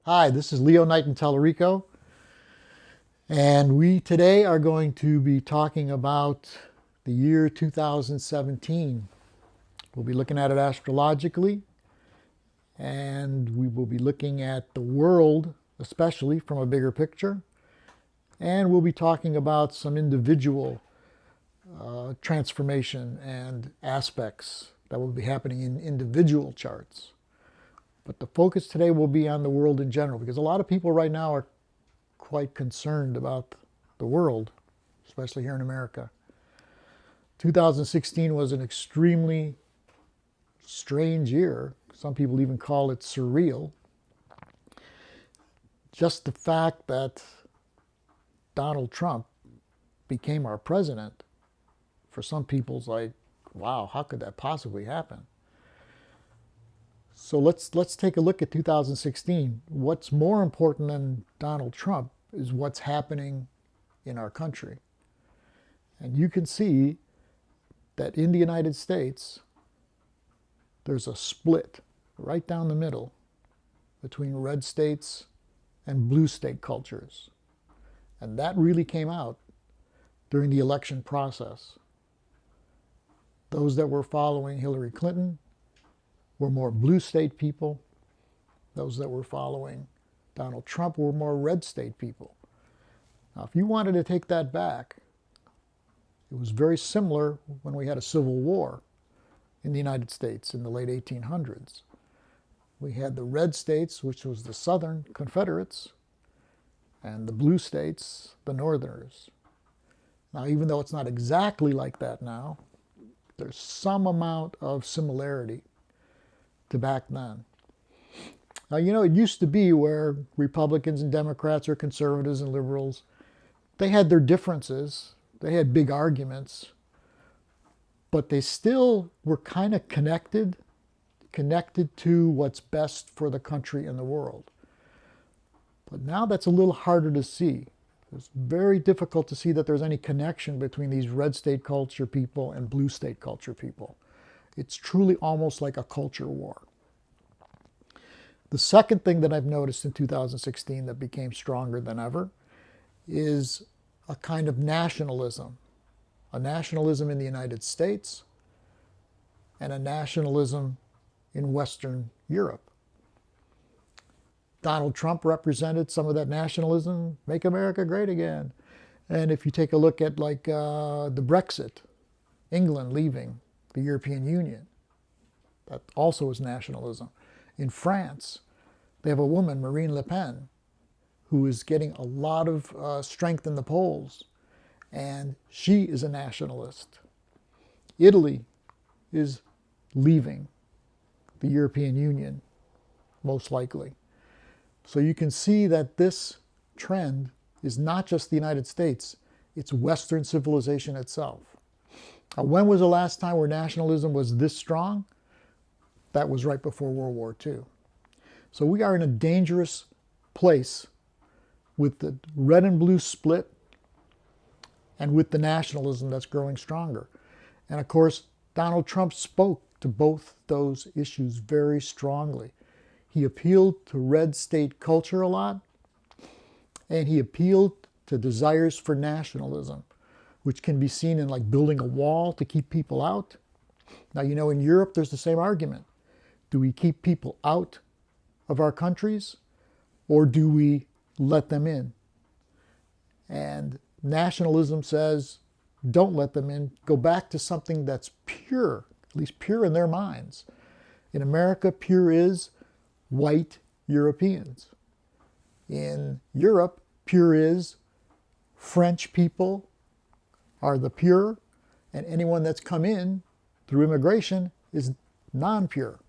Hi, this is Leo Knight in Tellurico, and we today are going to be talking about the year 2017. We'll be looking at it astrologically, and we will be looking at the world, especially from a bigger picture, and we'll be talking about some individual transformation and aspects that will be happening in individual charts. But the focus today will be on the world in general, because a lot of people right now are quite concerned about the world, especially here in America. 2016 was an extremely strange year. Some people even call it surreal. Just the fact that Donald Trump became our president, for some people's like, wow, how could that possibly happen? So let's take a look at 2016. What's more important than Donald Trump is what's happening in our country. And you can see that in the United States, there's a split right down the middle between red states and blue state cultures. And that really came out during the election process. Those that were following Hillary Clinton were more blue state people. Those that were following Donald Trump were more red state people. Now, if you wanted to take that back, it was very similar when we had a civil war in the United States in the late 1800s. We had the red states, which was the Southern Confederates, and the blue states, the Northerners. Now, even though it's not exactly like that now, there's some amount of similarity to back then. Now, you know, it used to be where Republicans and Democrats or conservatives and liberals, they had their differences, they had big arguments, but they still were kind of connected to what's best for the country and the world. But now that's a little harder to see. It's very difficult to see that there's any connection between these red state culture people and blue state culture people. It's truly almost like a culture war. The second thing that I've noticed in 2016 that became stronger than ever is a kind of nationalism. A nationalism in the United States and a nationalism in Western Europe. Donald Trump represented some of that nationalism, make America great again. And if you take a look at like the Brexit, England leaving the European Union, that also is nationalism. In France, they have a woman, Marine Le Pen, who is getting a lot of strength in the polls, and she is a nationalist. Italy is leaving the European Union, most likely. So you can see that this trend is not just the United States, it's Western civilization itself. Now, when was the last time where nationalism was this strong? That was right before World War II. So we are in a dangerous place with the red and blue split and with the nationalism that's growing stronger. And of course, Donald Trump spoke to both those issues very strongly. He appealed to red state culture a lot, and he appealed to desires for nationalism, which can be seen in like building a wall to keep people out. Now, you know, in Europe, there's the same argument. Do we keep people out of our countries, or do we let them in? And nationalism says, don't let them in. Go back to something that's pure, at least pure in their minds. In America, pure is white Europeans. In Europe, pure is French people are the pure, and anyone that's come in through immigration is non-pure.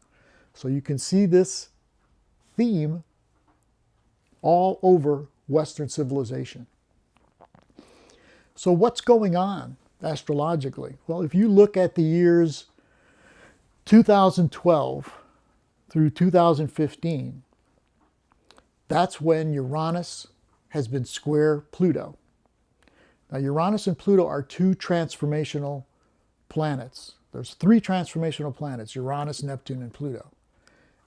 So you can see this theme all over Western civilization. So what's going on astrologically? Well, if you look at the years 2012 through 2015, that's when Uranus has been square Pluto. Now, Uranus and Pluto are two transformational planets. There's three transformational planets, Uranus, Neptune, and Pluto.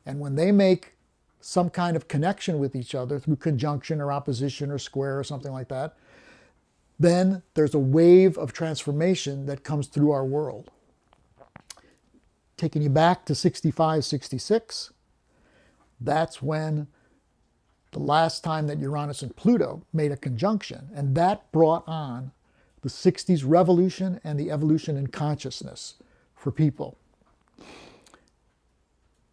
And when they make some kind of connection with each other through conjunction or opposition or square or something like that, then there's a wave of transformation that comes through our world. Taking you back to 65, 66, that's when the last time that Uranus and Pluto made a conjunction, and that brought on the 60s revolution and the evolution in consciousness for people.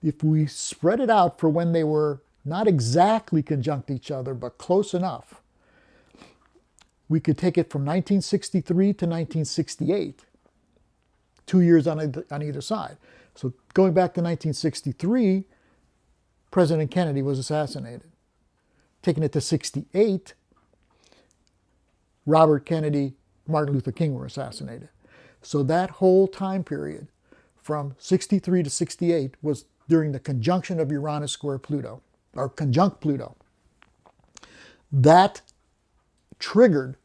If we spread it out for when they were not exactly conjunct each other, but close enough, we could take it from 1963 to 1968, 2 years on either side. So going back to 1963, President Kennedy was assassinated. Taking it to 68, Robert Kennedy, Martin Luther King were assassinated. So that whole time period from 63 to 68 was during the conjunction of Uranus square Pluto, or conjunct Pluto. That triggered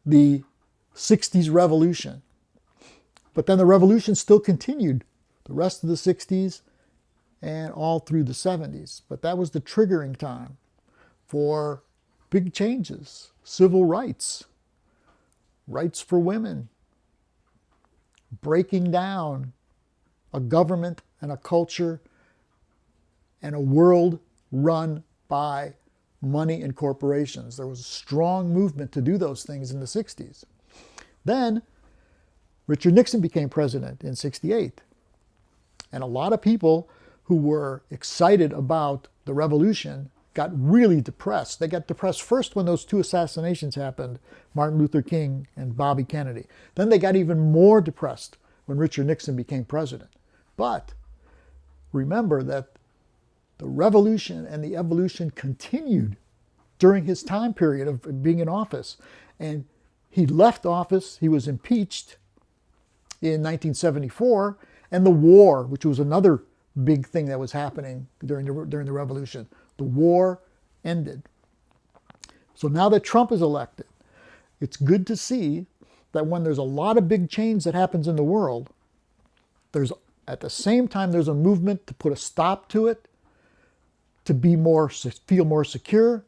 the 60s revolution. But then the revolution still continued the rest of the 60s and all through the 70s. But that was the triggering time for big changes, civil rights, rights for women, breaking down a government and a culture and a world run by money and corporations. There was a strong movement to do those things in the 60s. Then Richard Nixon became president in 68. And a lot of people who were excited about the revolution got really depressed. They got depressed first when those two assassinations happened, Martin Luther King and Bobby Kennedy. Then they got even more depressed when Richard Nixon became president. But remember that the revolution and the evolution continued during his time period of being in office. And he left office, he was impeached in 1974, and the war, which was another big thing that was happening during the revolution, the war ended. So now that Trump is elected, it's good to see that when there's a lot of big change that happens in the world, there's at the same time there's a movement to put a stop to it, to be more, feel more secure,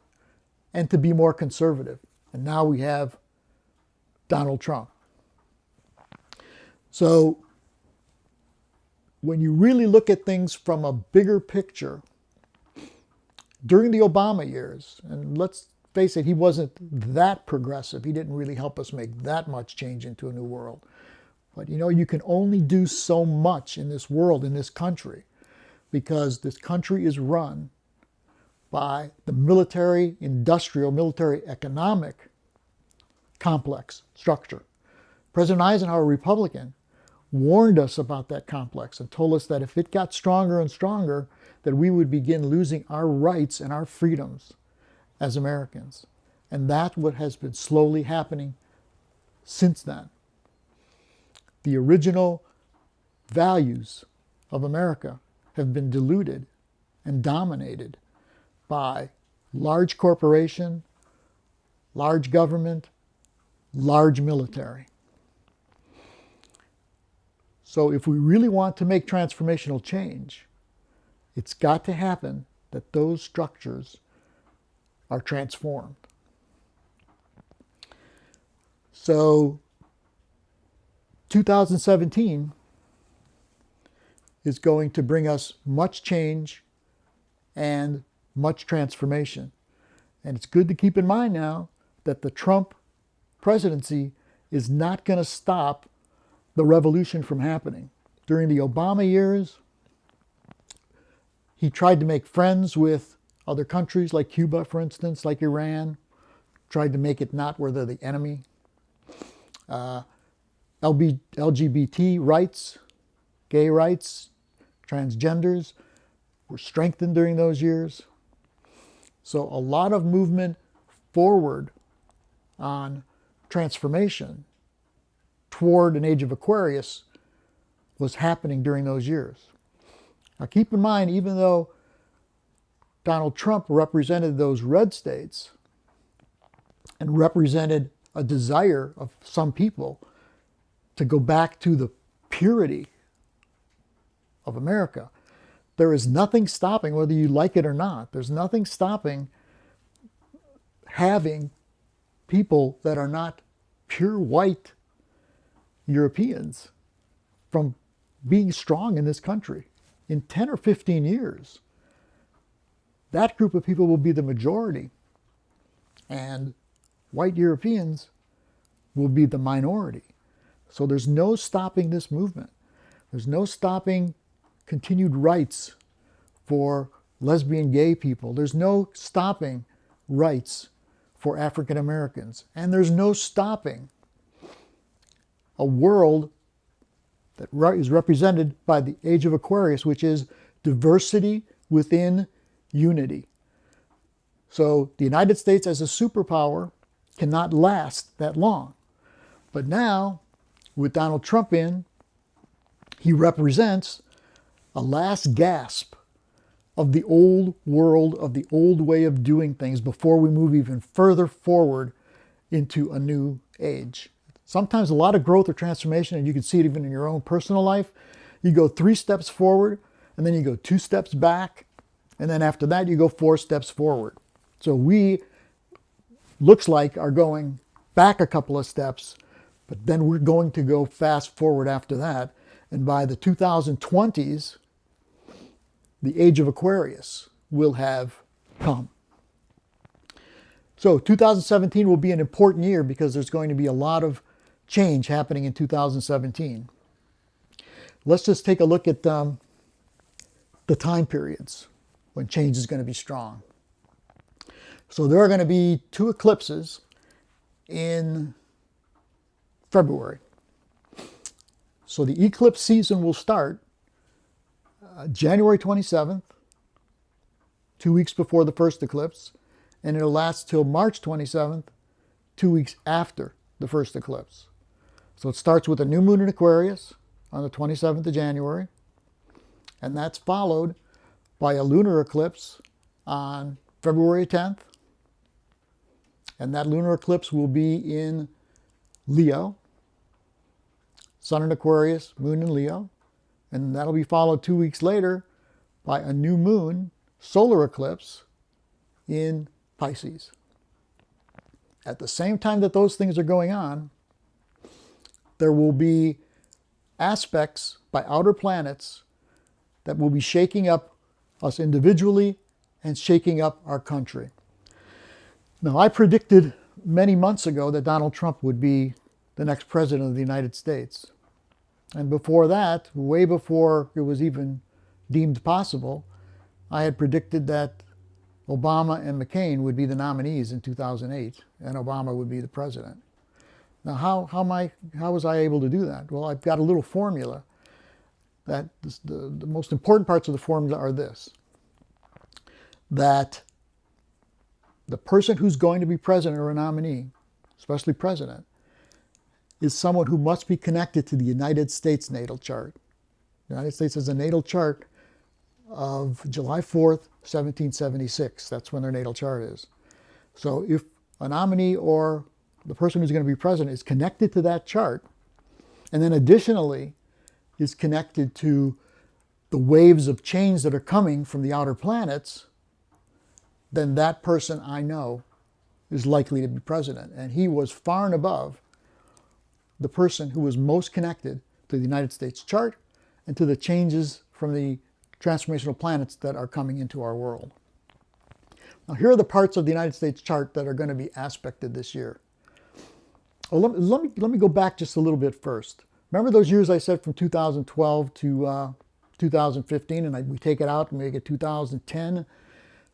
and to be more conservative. And now we have Donald Trump. So when you really look at things from a bigger picture, during the Obama years, and let's face it, he wasn't that progressive. He didn't really help us make that much change into a new world. But you know, you can only do so much in this world, in this country, because this country is run by the military, industrial, military, economic complex structure. President Eisenhower, Republican, warned us about that complex and told us that if it got stronger and stronger, that we would begin losing our rights and our freedoms as Americans. And that's what has been slowly happening since then. The original values of America have been diluted and dominated by large corporation, large government, large military. So if we really want to make transformational change, it's got to happen that those structures are transformed. So 2017 is going to bring us much change and much transformation. And it's good to keep in mind now that the Trump presidency is not going to stop the revolution from happening. During the Obama years, he tried to make friends with other countries like Cuba, for instance, like Iran, tried to make it not where they're the enemy. LGBT rights, gay rights, transgenders were strengthened during those years. So a lot of movement forward on transformation toward an age of Aquarius was happening during those years. Now keep in mind, even though Donald Trump represented those red states and represented a desire of some people to go back to the purity of America, there is nothing stopping, whether you like it or not, there's nothing stopping having people that are not pure white Europeans from being strong in this country. In 10 or 15 years, that group of people will be the majority, and white Europeans will be the minority. So there's no stopping this movement. There's no stopping continued rights for lesbian, gay people. There's no stopping rights for African Americans. And there's no stopping a world that is represented by the Age of Aquarius, which is diversity within unity. So the United States as a superpower cannot last that long. But now, with Donald Trump in, he represents a last gasp of the old world, of the old way of doing things before we move even further forward into a new age. Sometimes a lot of growth or transformation, and you can see it even in your own personal life, you go 3 steps forward, and then you go 2 steps back, and then after that you go 4 steps forward. So we, looks like, are going back a couple of steps, but then we're going to go fast forward after that. And by the 2020s, the Age of Aquarius will have come. So 2017 will be an important year because there's going to be a lot of change happening in 2017. Let's just take a look at the time periods when change is going to be strong. So there are going to be 2 eclipses in February. So the eclipse season will start January 27th, 2 weeks before the first eclipse, and it'll last till March 27th, 2 weeks after the first eclipse. So it starts with a new moon in Aquarius on the 27th of January, and that's followed by a lunar eclipse on February 10th, and that lunar eclipse will be in Leo, Sun in Aquarius, Moon in Leo, and that'll be followed 2 weeks later by a new moon solar eclipse in Pisces. At the same time that those things are going on, there will be aspects by outer planets that will be shaking up us individually and shaking up our country. Now, I predicted many months ago that Donald Trump would be the next president of the United States. And before that, way before it was even deemed possible, I had predicted that Obama and McCain would be the nominees in 2008, and Obama would be the president. Now, how was I able to do that? Well, I've got a little formula that the most important parts of the formula are this: that the person who's going to be president or a nominee, especially president, is someone who must be connected to the United States natal chart. The United States has a natal chart of July 4th, 1776. That's when their natal chart is. So if a nominee or the person who's going to be president is connected to that chart, and then additionally is connected to the waves of change that are coming from the outer planets, then that person, I know, is likely to be president. And he was far and above the person who was most connected to the United States chart and to the changes from the transformational planets that are coming into our world. Now, here are the parts of the United States chart that are going to be aspected this year. Well, let me go back just a little bit first. Remember those years I said from 2012 to 2015, and we take it out and make it 2010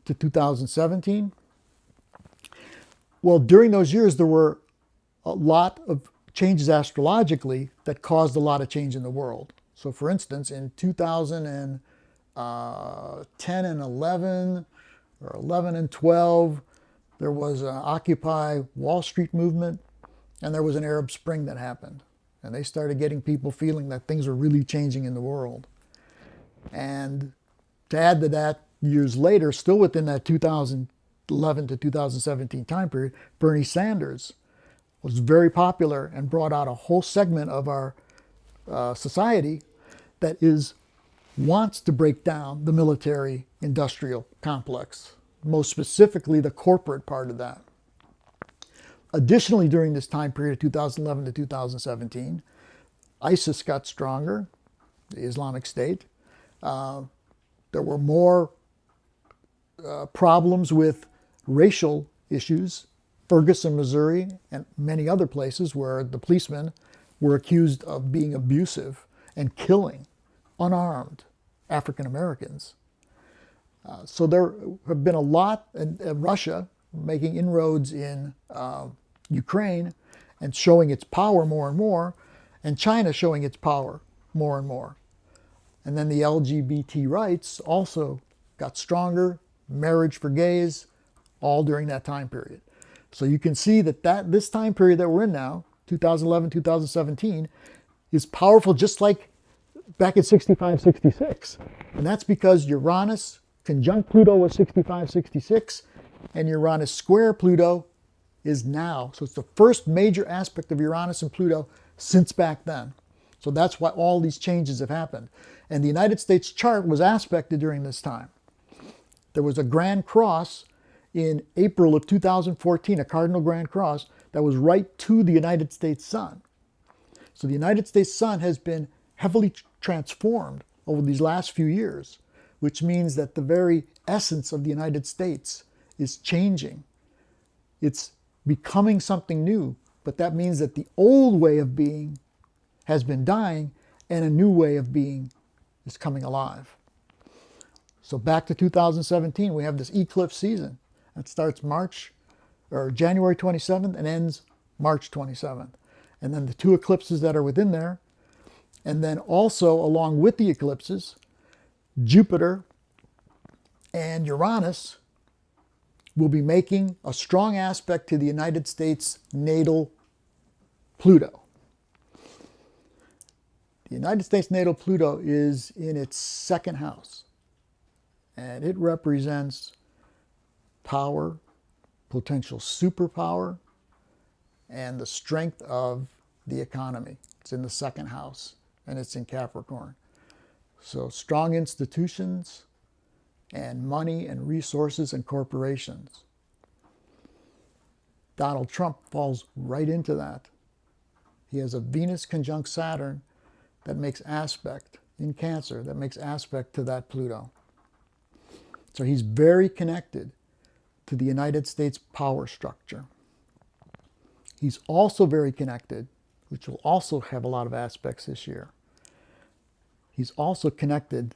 to 2017? Well, during those years, there were a lot of changes astrologically that caused a lot of change in the world. So for instance, in 2010 and 11, or 11 and 12, there was an Occupy Wall Street movement, and there was an Arab Spring that happened. And they started getting people feeling that things were really changing in the world. And to add to that, years later, still within that 2011 to 2017 time period, Bernie Sanders was very popular and brought out a whole segment of our society that is wants to break down the military-industrial complex, most specifically the corporate part of that. Additionally, during this time period of 2011 to 2017, ISIS got stronger, the Islamic State. There were more problems with racial issues. Ferguson, Missouri, and many other places where the policemen were accused of being abusive and killing unarmed African Americans. So there have been a lot, and Russia making inroads in Ukraine and showing its power more and more, and China showing its power more and more. And then the LGBT rights also got stronger, marriage for gays, all during that time period. So you can see that this time period that we're in now, 2011, 2017, is powerful just like back in 65, 66. And that's because Uranus conjunct Pluto was 65, 66, and Uranus square Pluto is now. So it's the first major aspect of Uranus and Pluto since back then. So that's why all these changes have happened. And the United States chart was aspected during this time. There was a Grand Cross in April of 2014, a cardinal Grand Cross, that was right to the United States sun. So the United States sun has been heavily transformed over these last few years, which means that the very essence of the United States is changing. It's becoming something new, but that means that the old way of being has been dying and a new way of being is coming alive. So back to 2017, we have this eclipse season. It starts January 27th and ends March 27th. And then the two eclipses that are within there. And then also, along with the eclipses, Jupiter and Uranus will be making a strong aspect to the United States natal Pluto. The United States natal Pluto is in its second house. And it represents power, potential superpower, and the strength of the economy. It's in the second house, and it's in Capricorn. So strong institutions and money and resources and corporations. Donald Trump falls right into that. He has a Venus conjunct Saturn that makes aspect in Cancer, that makes aspect to that Pluto. So he's very connected to the United States power structure. He's also very connected, which will also have a lot of aspects this year. He's also connected,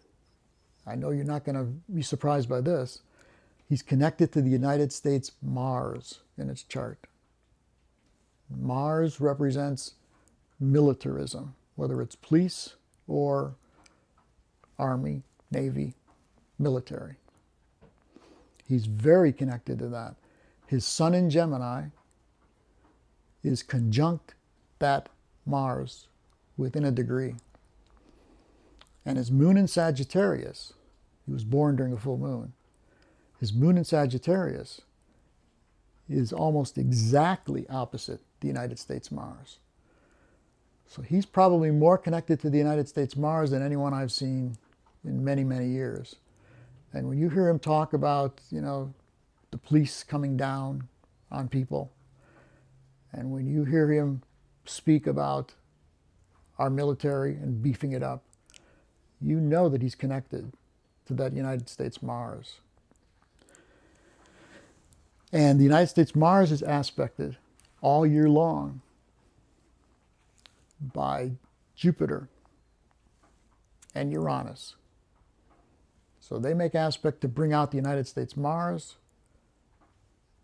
I know you're not going to be surprised by this, he's connected to the United States Mars in its chart. Mars represents militarism, whether it's police or army, navy, military. He's very connected to that. His sun in Gemini is conjunct that Mars within a degree. And his moon in Sagittarius, he was born during a full moon, his moon in Sagittarius is almost exactly opposite the United States Mars. So he's probably more connected to the United States Mars than anyone I've seen in many, many years. And when you hear him talk about, the police coming down on people, and when you hear him speak about our military and beefing it up, you know that he's connected to that United States Mars. And the United States Mars is aspected all year long by Jupiter and Uranus. So they make aspect to bring out the United States Mars,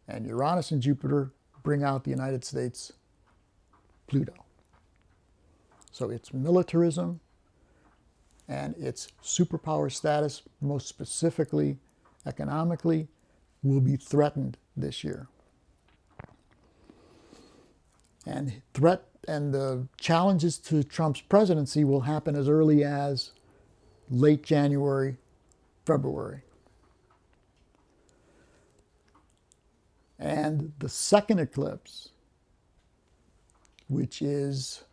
and Uranus and Jupiter bring out the United States Pluto. So it's militarism and its superpower status, most specifically economically, will be threatened this year. And the challenges to Trump's presidency will happen as early as late January, February. And the second eclipse, which is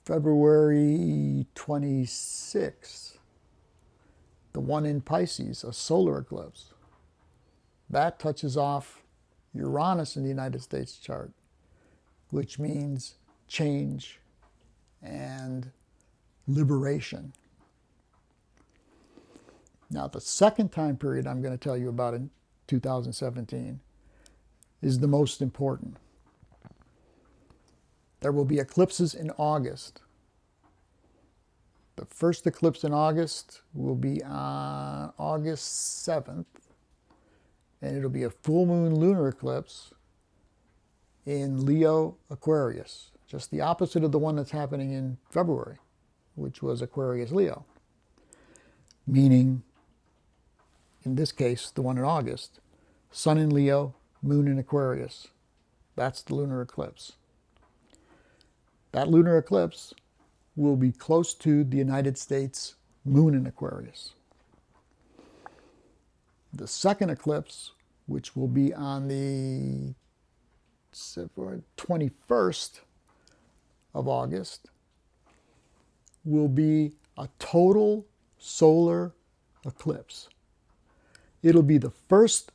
February 26th, one in Pisces, a solar eclipse. That touches off Uranus in the United States chart, which means change and liberation. Now, the second time period I'm going to tell you about in 2017 is the most important. There will be eclipses in August. The first eclipse in August will be on August 7th, and it'll be a full moon lunar eclipse in Leo Aquarius, just the opposite of the one that's happening in February, which was Aquarius Leo, meaning, in this case, the one in August, Sun in Leo, Moon in Aquarius. That's the lunar eclipse. That lunar eclipse will be close to the United States Moon in Aquarius. The second eclipse, which will be on the 21st of August, will be a total solar eclipse. It'll be the first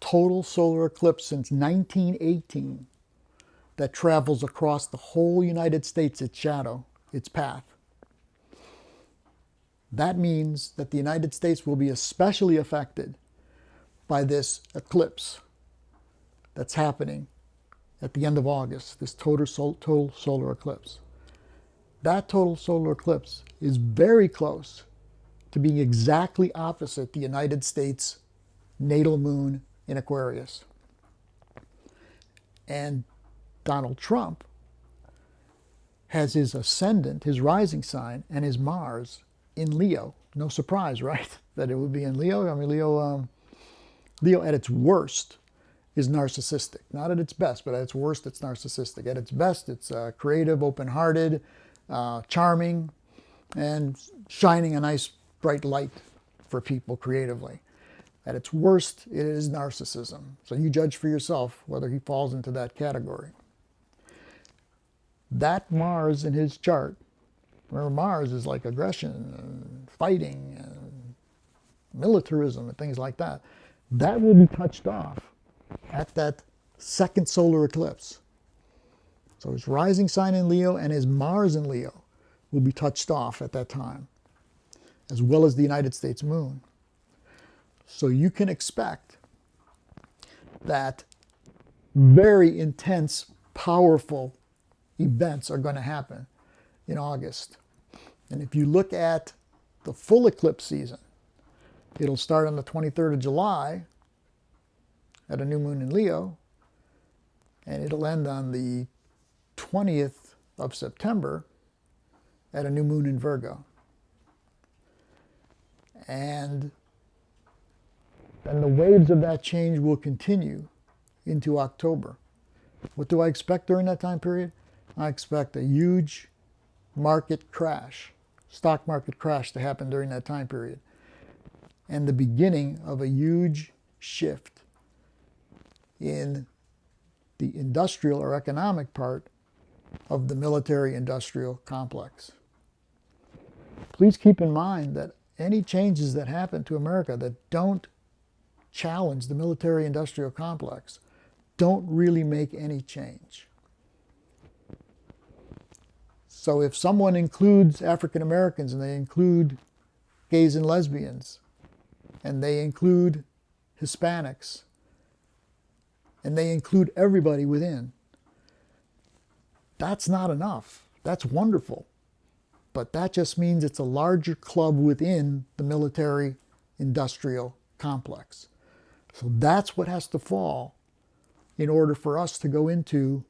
total solar eclipse since 1918 that travels across the whole United States, its shadow, its path. That means that the United States will be especially affected by this eclipse that's happening at the end of August, this total solar eclipse. That total solar eclipse is very close to being exactly opposite the United States natal moon in Aquarius. And Donald Trump has his ascendant, his rising sign, and his Mars in Leo. No surprise, right? That it would be in Leo. I mean, Leo at its worst is narcissistic. Not at its best, but at its worst, it's narcissistic. At its best, it's creative, open-hearted, charming, and shining a nice bright light for people creatively. At its worst, it is narcissism. So you judge for yourself whether he falls into that category. That Mars in his chart, remember Mars is like aggression and fighting and militarism and things like that, that will be touched off at that second solar eclipse. So his rising sign in Leo and his Mars in Leo will be touched off at that time, as well as the United States moon. So you can expect that very intense, powerful events are going to happen in August. And if you look at the full eclipse season, it'll start on the 23rd of July at a new moon in Leo, and it'll end on the 20th of September at a new moon in Virgo. And then the waves of that change will continue into October. What do I expect during that time period? I expect a huge market crash, stock market crash to happen during that time period, and the beginning of a huge shift in the industrial or economic part of the military-industrial complex. Please keep in mind that any changes that happen to America that don't challenge the military-industrial complex don't really make any change. So if someone includes African Americans and they include gays and lesbians and they include Hispanics and they include everybody within, that's not enough. That's wonderful. But that just means it's a larger club within the military-industrial complex. So that's what has to fall in order for us to go into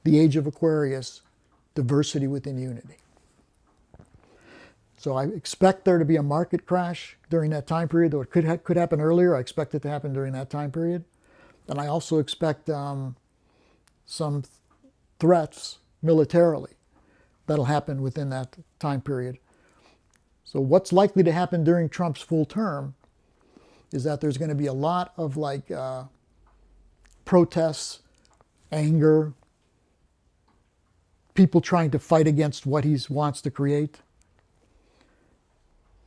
the age of Aquarius, diversity within unity. So I expect there to be a market crash during that time period, though it could happen earlier. I expect it to happen during that time period. And I also expect some threats militarily that'll happen within that time period. So what's likely to happen during Trump's full term is that there's going to be a lot of protests, anger, people trying to fight against what he wants to create.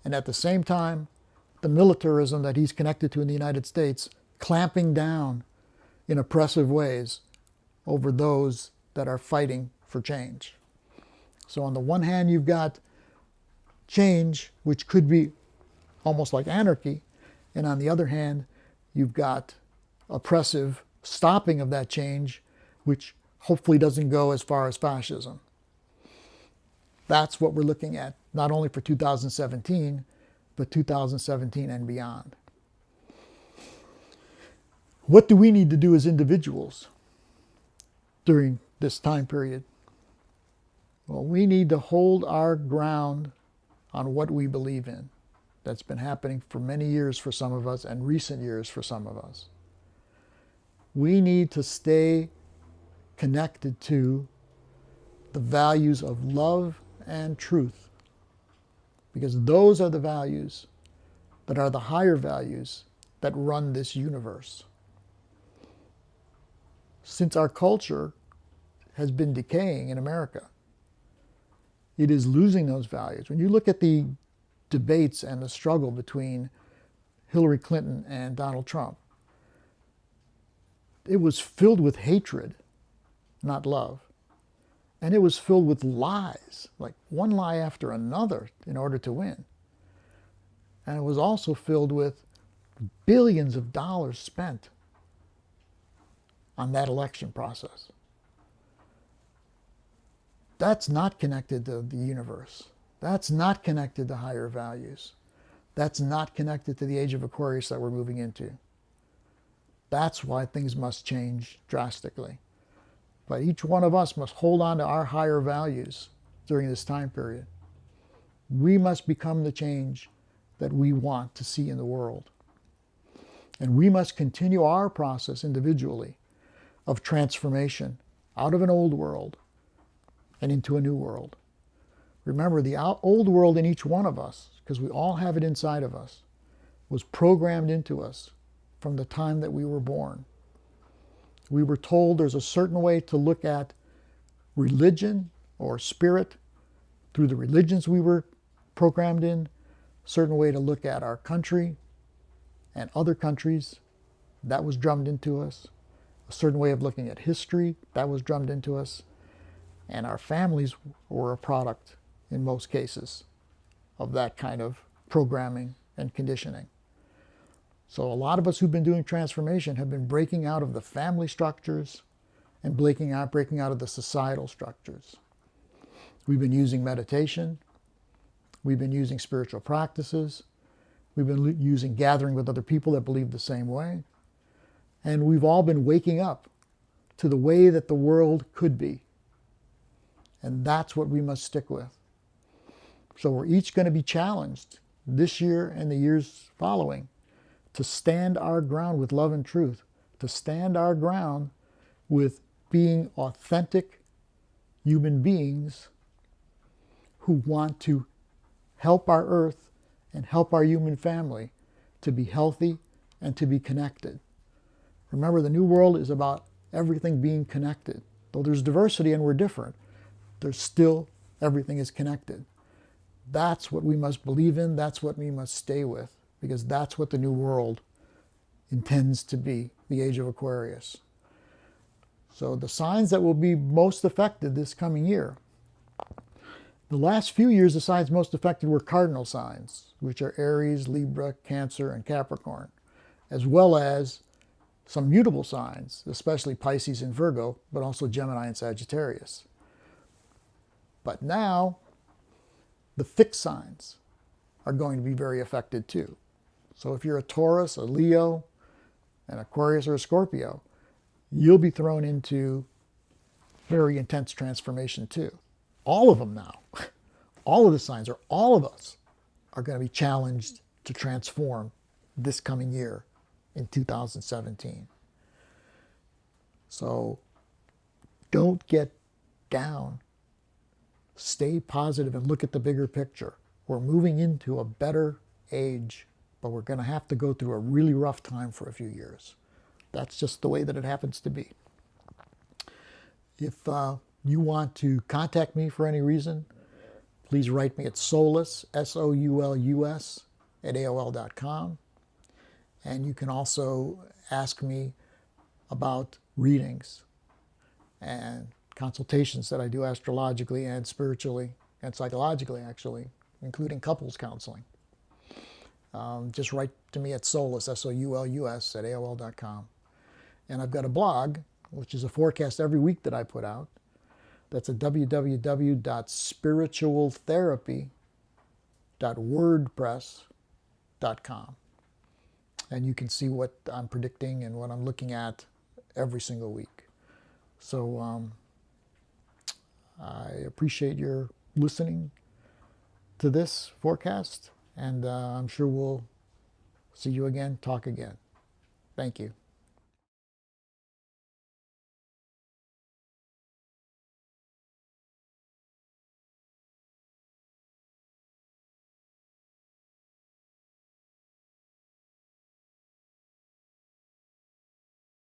And at the same time, the militarism that he's connected to in the United States, clamping down in oppressive ways over those that are fighting for change. So on the one hand, you've got change, which could be almost like anarchy, and on the other hand, you've got oppressive stopping of that change, which hopefully doesn't go as far as fascism. That's what we're looking at, not only for 2017, but 2017 and beyond. What do we need to do as individuals during this time period? Well, we need to hold our ground on what we believe in. That's been happening for many years for some of us and recent years for some of us. We need to stay connected to the values of love and truth, because those are the values that are the higher values that run this universe. Since our culture has been decaying in America, it is losing those values. When you look at the debates and the struggle between Hillary Clinton and Donald Trump, it was filled with hatred, not love. And it was filled with lies, like one lie after another in order to win. And it was also filled with billions of dollars spent on that election process. That's not connected to the universe. That's not connected to higher values. That's not connected to the age of Aquarius that we're moving into. That's why things must change drastically. But each one of us must hold on to our higher values during this time period. We must become the change that we want to see in the world. And we must continue our process individually of transformation out of an old world and into a new world. Remember, the old world in each one of us, because we all have it inside of us, was programmed into us from the time that we were born. We were told there's a certain way to look at religion or spirit through the religions we were programmed in, a certain way to look at our country and other countries, that was drummed into us, a certain way of looking at history, that was drummed into us, and our families were a product, in most cases, of that kind of programming and conditioning. So a lot of us who've been doing transformation have been breaking out of the family structures and breaking out of the societal structures. We've been using meditation. We've been using spiritual practices. We've been using gathering with other people that believe the same way. And we've all been waking up to the way that the world could be. And that's what we must stick with. So we're each going to be challenged this year and the years following to stand our ground with love and truth, to stand our ground with being authentic human beings who want to help our earth and help our human family to be healthy and to be connected. Remember, the new world is about everything being connected. Though there's diversity and we're different, there's still everything is connected. That's what we must believe in. That's what we must stay with, because that's what the new world intends to be, the age of Aquarius. So the signs that will be most affected this coming year. The last few years, the signs most affected were cardinal signs, which are Aries, Libra, Cancer, and Capricorn, as well as some mutable signs, especially Pisces and Virgo, but also Gemini and Sagittarius. But now, the fixed signs are going to be very affected too. So if you're a Taurus, a Leo, an Aquarius, or a Scorpio, you'll be thrown into very intense transformation too. All of them now, all of the signs, or all of us, are going to be challenged to transform this coming year in 2017. So don't get down. Stay positive and look at the bigger picture. We're moving into a better age, but we're going to have to go through a really rough time for a few years. That's just the way that it happens to be. If you want to contact me for any reason, please write me at solus, S-O-U-L-U-S, at AOL.com. And you can also ask me about readings and consultations that I do astrologically and spiritually and psychologically, actually, including couples counseling. Just write to me at solus, S-O-U-L-U-S, at AOL.com. And I've got a blog, which is a forecast every week that I put out. That's at www.spiritualtherapy.wordpress.com. And you can see what I'm predicting and what I'm looking at every single week. So I appreciate your listening to this forecast, and I'm sure we'll see you again, talk again. Thank you.